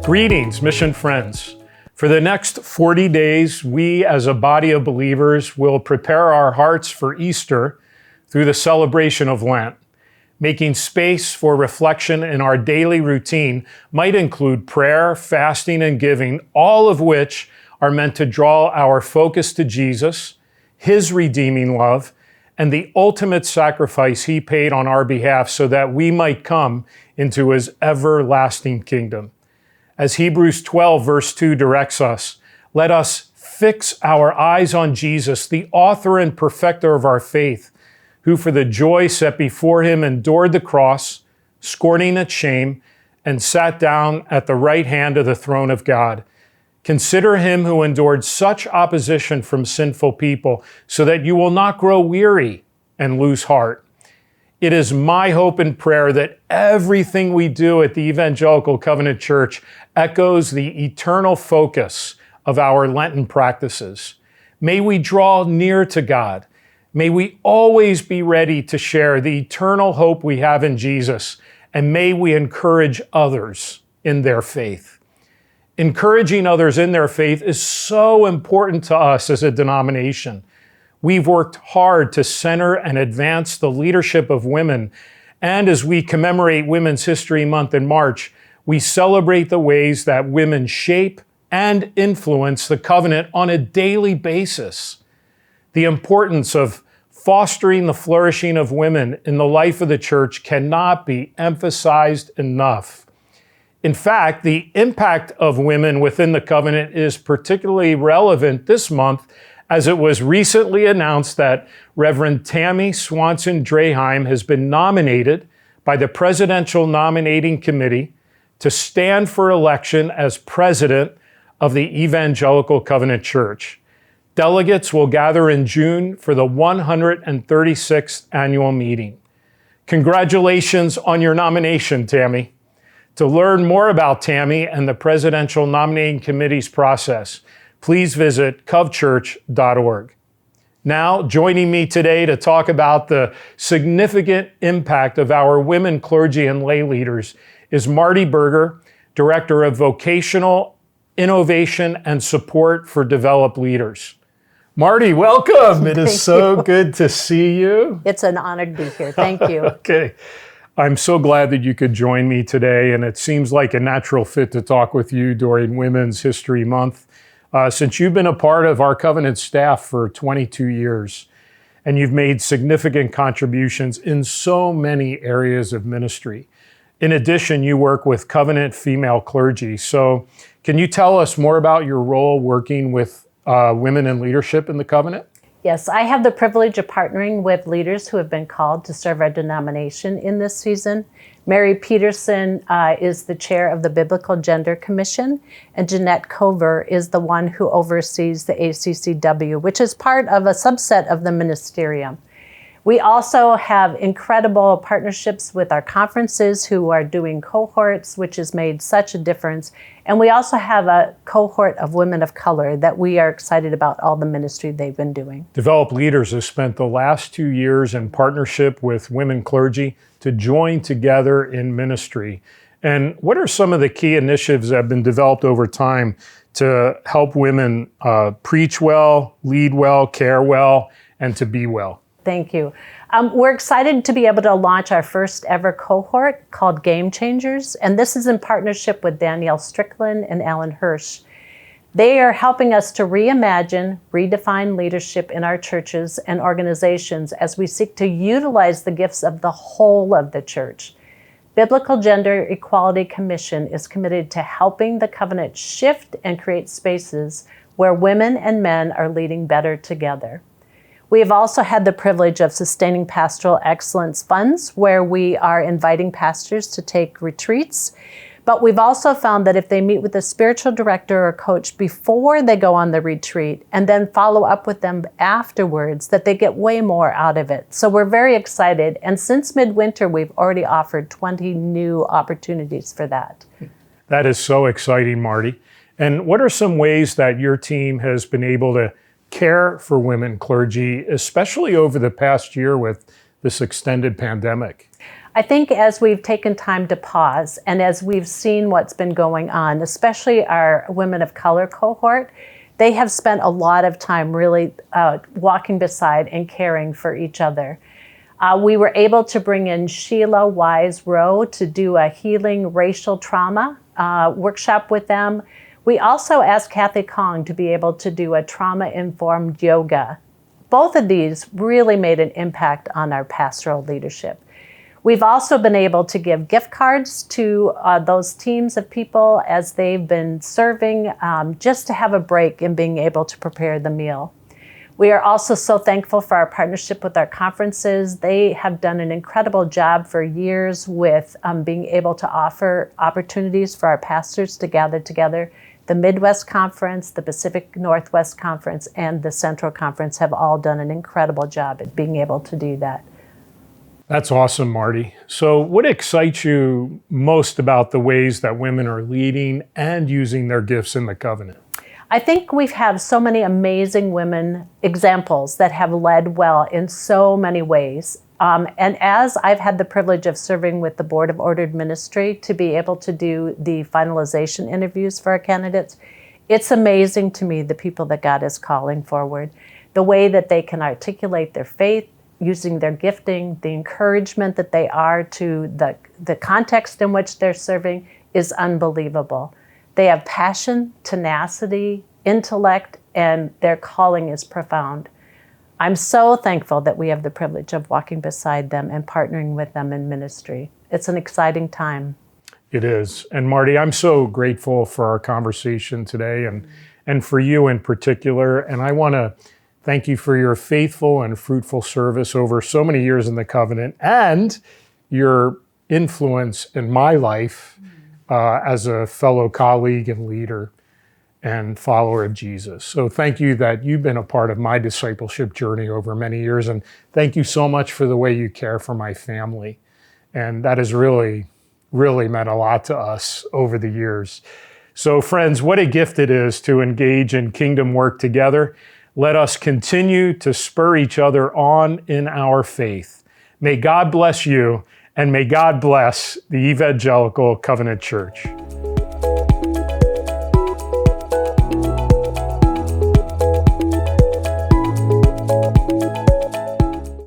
Greetings, mission friends. For the next 40 days, we as a body of believers will prepare our hearts for Easter through the celebration of Lent. Making space for reflection in our daily routine might include prayer, fasting, and giving, all of which are meant to draw our focus to Jesus, His redeeming love, and the ultimate sacrifice He paid on our behalf so that we might come into His everlasting kingdom. As Hebrews 12 verse 2 directs us, let us fix our eyes on Jesus, the author and perfecter of our faith, who for the joy set before Him endured the cross, scorning its shame, and sat down at the right hand of the throne of God. Consider Him who endured such opposition from sinful people, so that you will not grow weary and lose heart. It is my hope and prayer that everything we do at the Evangelical Covenant Church echoes the eternal focus of our Lenten practices. May we draw near to God. May we always be ready to share the eternal hope we have in Jesus, and may we encourage others in their faith. Encouraging others in their faith is so important to us as a denomination. We've worked hard to center and advance the leadership of women, and as we commemorate Women's History Month in March, we celebrate the ways that women shape and influence the covenant on a daily basis. The importance of fostering the flourishing of women in the life of the church cannot be emphasized enough. In fact, the impact of women within the covenant is particularly relevant this month, as it was recently announced that Reverend Tammy Swanson Draheim has been nominated by the Presidential Nominating Committee to stand for election as president of the Evangelical Covenant Church. Delegates will gather in June for the 136th annual meeting. Congratulations on your nomination, Tammy. To learn more about Tammy and the Presidential Nominating Committee's process, please visit CovChurch.org. Now, joining me today to talk about the significant impact of our women clergy and lay leaders is Marty Berger, Director of Vocational Innovation and Support for Developed Leaders. Marty, welcome. It is so good to see you. It's an honor to be here. Thank you. Okay. I'm so glad that you could join me today, and it seems like a natural fit to talk with you during Women's History Month. Since you've been a part of our Covenant staff for 22 years, and you've made significant contributions in so many areas of ministry. In addition, you work with Covenant female clergy. So can you tell us more about your role working with women in leadership in the Covenant? Yes, I have the privilege of partnering with leaders who have been called to serve our denomination in this season. Mary Peterson is the chair of the Biblical Gender Commission, and Jeanette Cover is the one who oversees the ACCW, which is part of a subset of the ministerium. We also have incredible partnerships with our conferences who are doing cohorts, which has made such a difference. And we also have a cohort of women of color that we are excited about all the ministry they've been doing. Developed Leaders has spent the last 2 years in partnership with women clergy to join together in ministry. And what are some of the key initiatives that have been developed over time to help women preach well, lead well, care well, and to be well? Thank you. We're excited to be able to launch our first ever cohort called Game Changers, and this is in partnership with Danielle Strickland and Alan Hirsch. They are helping us to reimagine, redefine leadership in our churches and organizations as we seek to utilize the gifts of the whole of the church. Biblical Gender Equality Commission is committed to helping the covenant shift and create spaces where women and men are leading better together. We have also had the privilege of sustaining pastoral excellence funds where we are inviting pastors to take retreats. But we've also found that if they meet with a spiritual director or coach before they go on the retreat and then follow up with them afterwards, that they get way more out of it. So we're very excited. And since midwinter, we've already offered 20 new opportunities for that. That is so exciting, Marty. And what are some ways that your team has been able to care for women clergy, especially over the past year with this extended pandemic? I think as we've taken time to pause and as we've seen what's been going on, especially our women of color cohort, they have spent a lot of time really walking beside and caring for each other. We were able to bring in Sheila Wise Rowe to do a healing racial trauma workshop with them. We also asked Kathy Kong to be able to do a trauma-informed yoga. Both of these really made an impact on our pastoral leadership. We've also been able to give gift cards to those teams of people as they've been serving, just to have a break in being able to prepare the meal. We are also so thankful for our partnership with our conferences. They have done an incredible job for years with being able to offer opportunities for our pastors to gather together. The Midwest Conference, the Pacific Northwest Conference, and the Central Conference have all done an incredible job at being able to do that. That's awesome, Marty. So what excites you most about the ways that women are leading and using their gifts in the covenant? I think we've had so many amazing women examples that have led well in so many ways. And as I've had the privilege of serving with the Board of Ordered Ministry to be able to do the finalization interviews for our candidates, it's amazing to me the people that God is calling forward, the way that they can articulate their faith, using their gifting, the encouragement that they are to the context in which they're serving is unbelievable. They have passion, tenacity, intellect, and their calling is profound. I'm so thankful that we have the privilege of walking beside them and partnering with them in ministry. It's an exciting time. It is. And Marty, I'm so grateful for our conversation today and for you in particular. And I want to thank you for your faithful and fruitful service over so many years in the covenant and your influence in my life as a fellow colleague and leader and follower of Jesus. So thank you that you've been a part of my discipleship journey over many years. And thank you so much for the way you care for my family. And that has really, really meant a lot to us over the years. So friends, what a gift it is to engage in kingdom work together. Let us continue to spur each other on in our faith. May God bless you, and may God bless the Evangelical Covenant Church.